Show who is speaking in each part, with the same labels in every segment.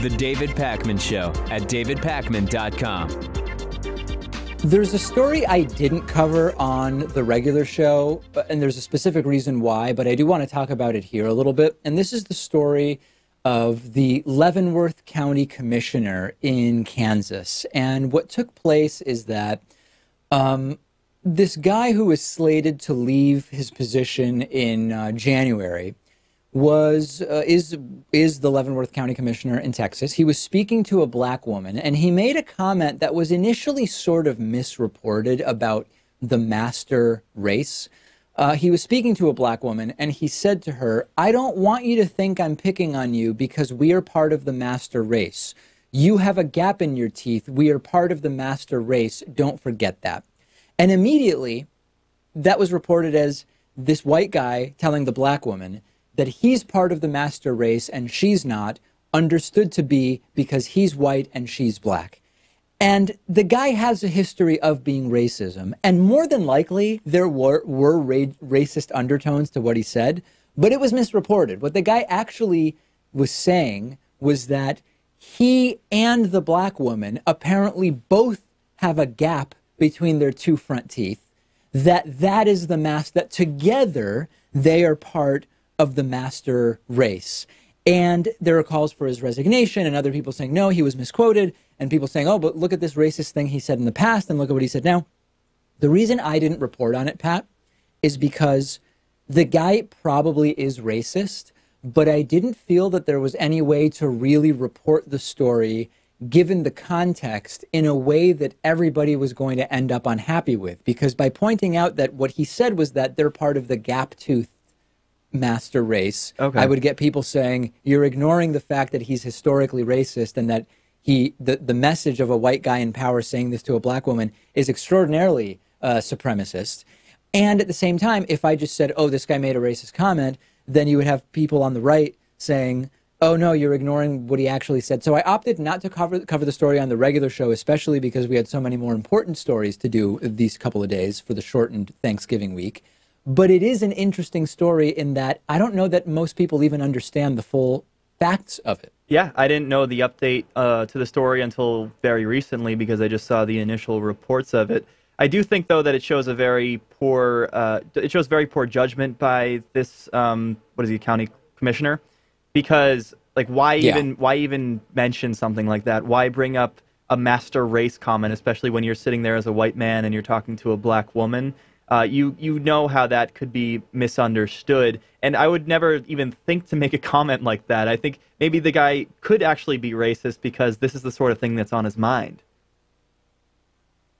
Speaker 1: The David Pakman Show at davidpakman.com.
Speaker 2: There's a story I didn't cover on the regular show, and there's a specific reason why, but I do want to talk about it here a little bit. And this is the story of the Leavenworth County Commissioner in Kansas. And what took place is that this guy who was slated to leave his position in January is the Leavenworth County Commissioner in Texas. He was speaking to a black woman, and he made a comment that was initially sort of misreported about the master race. He was speaking to a black woman, and he said to her, "I don't want you to think I'm picking on you because we are part of the master race. You have a gap in your teeth. We are part of the master race. Don't forget that." And immediately, that was reported as this white guy telling the black woman that he's part of the master race and she's not, understood to be because he's white and she's black. And the guy has a history of being racism. And more than likely, there were racist undertones to what he said, but it was misreported. What the guy actually was saying was that he and the black woman apparently both have a gap between their two front teeth, that is the mask, that together they are part of the master race. And there are calls for his resignation and other people saying, no, he was misquoted, and people saying, oh, but look at this racist thing he said in the past and look at what he said now. The reason I didn't report on it, Pat, is because the guy probably is racist, but I didn't feel that there was any way to really report the story given the context in a way that everybody was going to end up unhappy with. Because by pointing out that what he said was that they're part of the gap-toothed master race, okay, I would get people saying, you're ignoring the fact that he's historically racist and that the message of a white guy in power saying this to a black woman is extraordinarily supremacist. And at the same time, if I just said, oh, this guy made a racist comment, then you would have people on the right saying, oh, no, you're ignoring what he actually said. So I opted not to cover the story on the regular show, especially because we had so many more important stories to do these couple of days for the shortened Thanksgiving week. But it is an interesting story in that I don't know that most people even understand the full facts of it.
Speaker 3: Yeah, I didn't know the update to the story until very recently because I just saw the initial reports of it. I do think, though, that it shows a very poor judgment by this county commissioner, because like why even mention something like that? Why bring up a master race comment, especially when you're sitting there as a white man and you're talking to a black woman? You know how that could be misunderstood, and I would never even think to make a comment like that. I think maybe the guy could actually be racist because this is the sort of thing that's on his mind.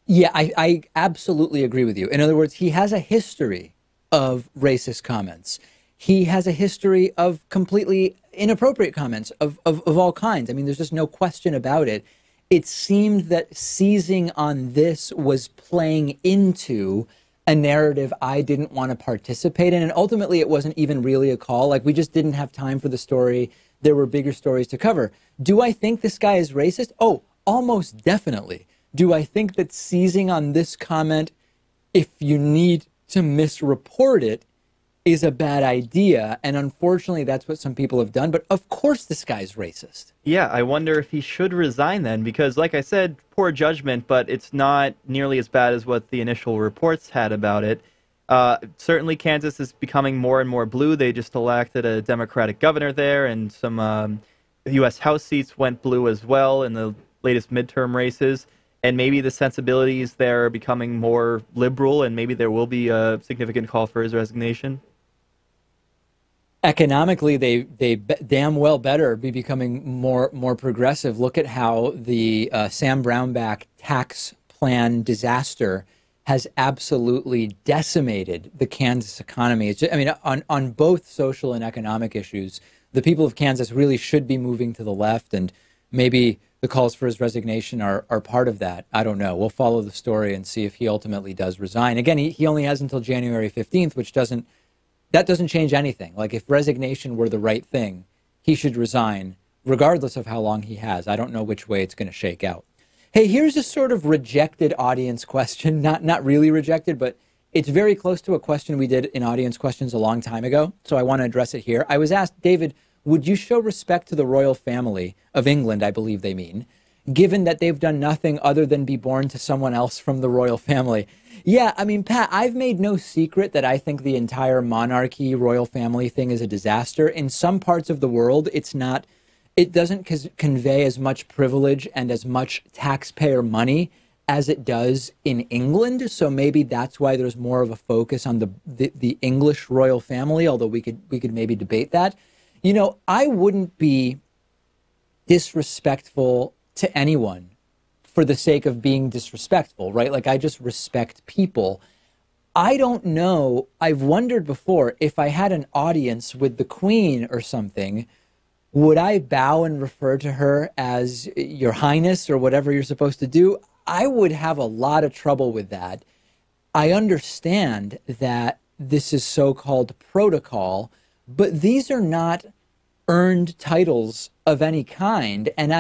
Speaker 2: Yeah, I absolutely agree with you. In other words, he has a history of racist comments. He has a history of completely inappropriate comments of all kinds. I mean, there's just no question about it. It seemed that seizing on this was playing into a narrative I didn't want to participate in. And ultimately, it wasn't even really a call. Like, we just didn't have time for the story. There were bigger stories to cover. Do I think this guy is racist? Oh, almost definitely. Do I think that seizing on this comment, if you need to misreport it, is a bad idea? And unfortunately, that's what some people have done. But of course this guy's racist.
Speaker 3: Yeah, I wonder if he should resign then, because like I said, poor judgment, but it's not nearly as bad as what the initial reports had about it. Certainly Kansas is becoming more and more blue. They just elected a Democratic governor there, and some U.S. House seats went blue as well in the latest midterm races. And maybe the sensibilities there are becoming more liberal, and maybe there will be a significant call for his resignation.
Speaker 2: Economically, they damn well better be becoming more progressive. Look at how the Sam Brownback tax plan disaster has absolutely decimated the Kansas economy. It's just, I mean, on both social and economic issues, the people of Kansas really should be moving to the left, and maybe the calls for his resignation are part of that. I don't know. We'll follow the story and see if he ultimately does resign. Again, he only has until January 15th, which doesn't change anything. Like, if resignation were the right thing, he should resign regardless of how long he has. I don't know which way it's going to shake out. Hey, here's a sort of rejected audience question. Not really rejected, but it's very close to a question we did in audience questions a long time ago. So I want to address it here. I was asked, David, would you show respect to the royal family of England, I believe they mean, given that they've done nothing other than be born to someone else from the royal family? Yeah, I mean, Pat, I've made no secret that I think the entire monarchy, royal family thing is a disaster. In some parts of the world, it's not, it doesn't convey as much privilege and as much taxpayer money as it does in England. So maybe that's why there's more of a focus on the English royal family, although we could maybe debate that. You know, I wouldn't be disrespectful to anyone for the sake of being disrespectful, right? Like, I just respect people. I don't know. I've wondered before, if I had an audience with the Queen or something, would I bow and refer to her as Your Highness or whatever you're supposed to do? I would have a lot of trouble with that. I understand that this is so-called protocol, but these are not earned titles of any kind. And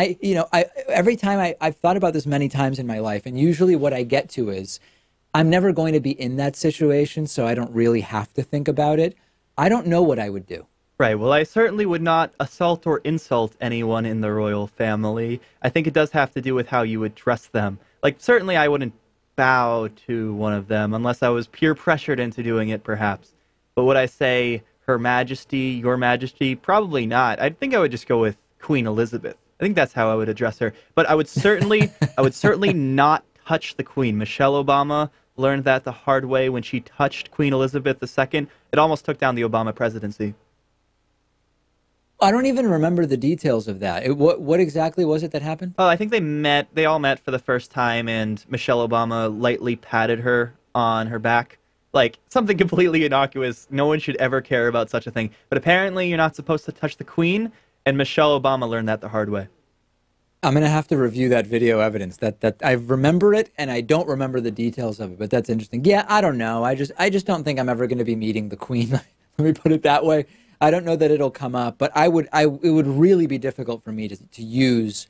Speaker 2: every time I've thought about this many times in my life, and usually what I get to is, I'm never going to be in that situation, so I don't really have to think about it. I don't know what I would do.
Speaker 3: Right. Well, I certainly would not assault or insult anyone in the royal family. I think it does have to do with how you would dress them. Like, certainly I wouldn't bow to one of them unless I was peer pressured into doing it, perhaps. But would I say Her Majesty, Your Majesty? Probably not. I think I would just go with Queen Elizabeth. I think that's how I would address her. But I would certainly not touch the Queen. Michelle Obama learned that the hard way when she touched Queen Elizabeth II. It almost took down the Obama presidency.
Speaker 2: I don't even remember the details of that. What exactly was it that happened?
Speaker 3: Oh, I think they all met for the first time, and Michelle Obama lightly patted her on her back. Like, something completely innocuous. No one should ever care about such a thing. But apparently you're not supposed to touch the Queen, and Michelle Obama learned that the hard way.
Speaker 2: I'm going to have to review that video evidence. That I remember it, and I don't remember the details of it, but that's interesting. Yeah, I don't know. I just don't think I'm ever going to be meeting the Queen. Let me put it that way. I don't know that it'll come up, but it would really be difficult for me to use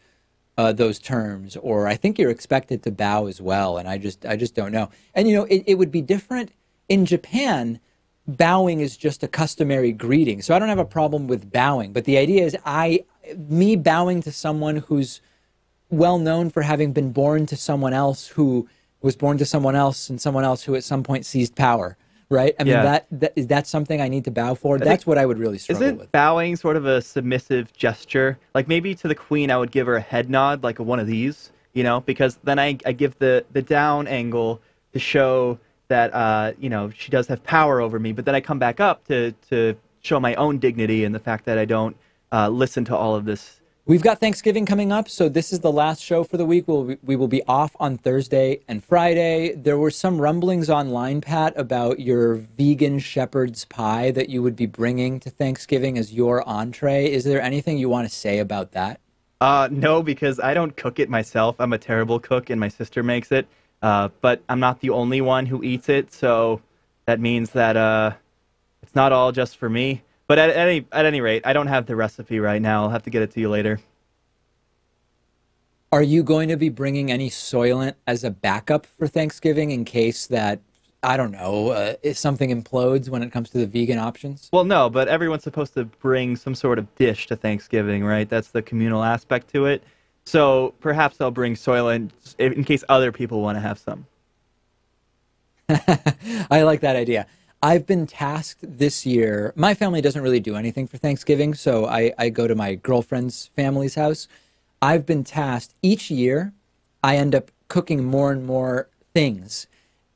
Speaker 2: those terms, or I think you're expected to bow as well, and I just don't know. And it would be different in Japan. Bowing is just a customary greeting, so I don't have a problem with bowing. But the idea is, me bowing to someone who's well known for having been born to someone else who was born to someone else and someone else who at some point seized power. Right? I mean, that's something I need to bow for. That's what I would really struggle with.
Speaker 3: Isn't bowing sort of a submissive gesture? Like, maybe to the Queen, I would give her a head nod, like one of these, because then I give the down angle to show that, she does have power over me. But then I come back up to show my own dignity and the fact that I don't listen to all of this.
Speaker 2: We've got Thanksgiving coming up, so this is the last show for the week. We will be off on Thursday and Friday. There were some rumblings online, Pat, about your vegan shepherd's pie that you would be bringing to Thanksgiving as your entree. Is there anything you want to say about that?
Speaker 3: No, because I don't cook it myself. I'm a terrible cook, and my sister makes it. But I'm not the only one who eats it, so that means that it's not all just for me. But at any rate, I don't have the recipe right now. I'll have to get it to you later.
Speaker 2: Are you going to be bringing any Soylent as a backup for Thanksgiving in case that, I don't know, if something implodes when it comes to the vegan options?
Speaker 3: Well, no, but everyone's supposed to bring some sort of dish to Thanksgiving, right? That's the communal aspect to it. So perhaps I'll bring Soylent in case other people want to have some.
Speaker 2: I like that idea. I've been tasked this year. My family doesn't really do anything for Thanksgiving, so I go to my girlfriend's family's house. I've been tasked each year. I end up cooking more and more things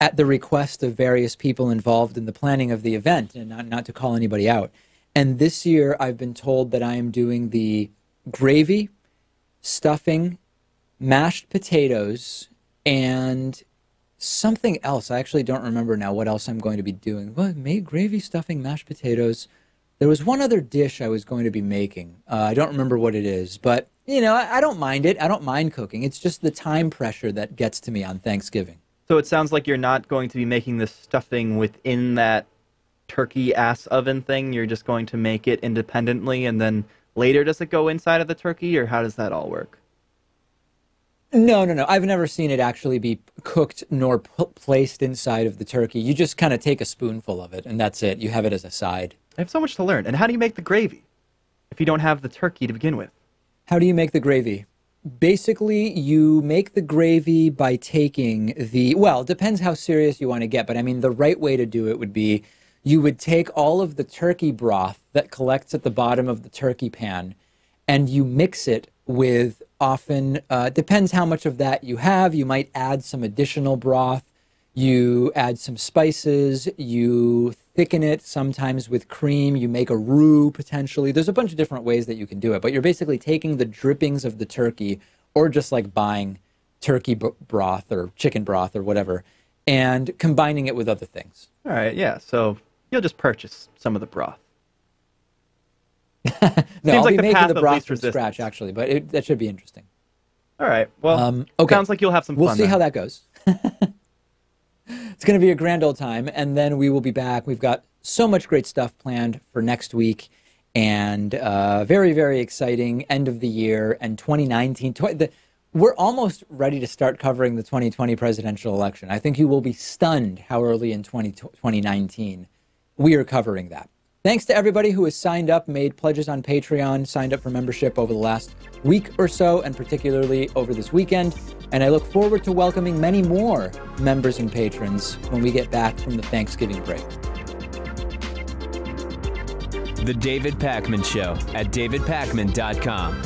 Speaker 2: at the request of various people involved in the planning of the event, and not to call anybody out. And this year, I've been told that I am doing the gravy, stuffing, mashed potatoes, and something else. I actually don't remember now what else I'm going to be doing. What? Gravy, stuffing, mashed potatoes. There was one other dish I was going to be making. I don't remember what it is, but I don't mind it. I don't mind cooking. It's just the time pressure that gets to me on Thanksgiving.
Speaker 3: So it sounds like you're not going to be making the stuffing within that turkey-ass oven thing. You're just going to make it independently, and then later does it go inside of the turkey, or how does that all work?
Speaker 2: No. I've never seen it actually be cooked nor placed inside of the turkey. You just kind of take a spoonful of it, and that's it. You have it as a side.
Speaker 3: I have so much to learn. And how do you make the gravy? if you don't have the turkey to begin with?
Speaker 2: How do you make the gravy? Basically, you make the gravy by taking well, it depends how serious you want to get, but I mean, the right way to do it would be you would take all of the turkey broth that collects at the bottom of the turkey pan and you mix it with often, depends how much of that you have. You might add some additional broth. You add some spices. You thicken it sometimes with cream. You make a roux potentially. There's a bunch of different ways that you can do it, but you're basically taking the drippings of the turkey or just like buying turkey broth or chicken broth or whatever and combining it with other things.
Speaker 3: All right, yeah, so you'll just purchase some of the broth.
Speaker 2: No,
Speaker 3: Seems
Speaker 2: I'll
Speaker 3: like
Speaker 2: be
Speaker 3: the path
Speaker 2: making the
Speaker 3: of
Speaker 2: broth
Speaker 3: least
Speaker 2: from
Speaker 3: resistance.
Speaker 2: scratch, actually, but that should be interesting.
Speaker 3: All right, well,
Speaker 2: okay.
Speaker 3: Sounds like you'll have some
Speaker 2: We'll
Speaker 3: fun
Speaker 2: see
Speaker 3: then.
Speaker 2: how that goes. It's going to be a grand old time, and then we will be back. We've got so much great stuff planned for next week, and very, very exciting end of the year, and 2019. We're almost ready to start covering the 2020 presidential election. I think you will be stunned how early in 2019 we are covering that. Thanks to everybody who has signed up, made pledges on Patreon, signed up for membership over the last week or so, and particularly over this weekend. And I look forward to welcoming many more members and patrons when we get back from the Thanksgiving break.
Speaker 1: The David Pakman Show at davidpakman.com.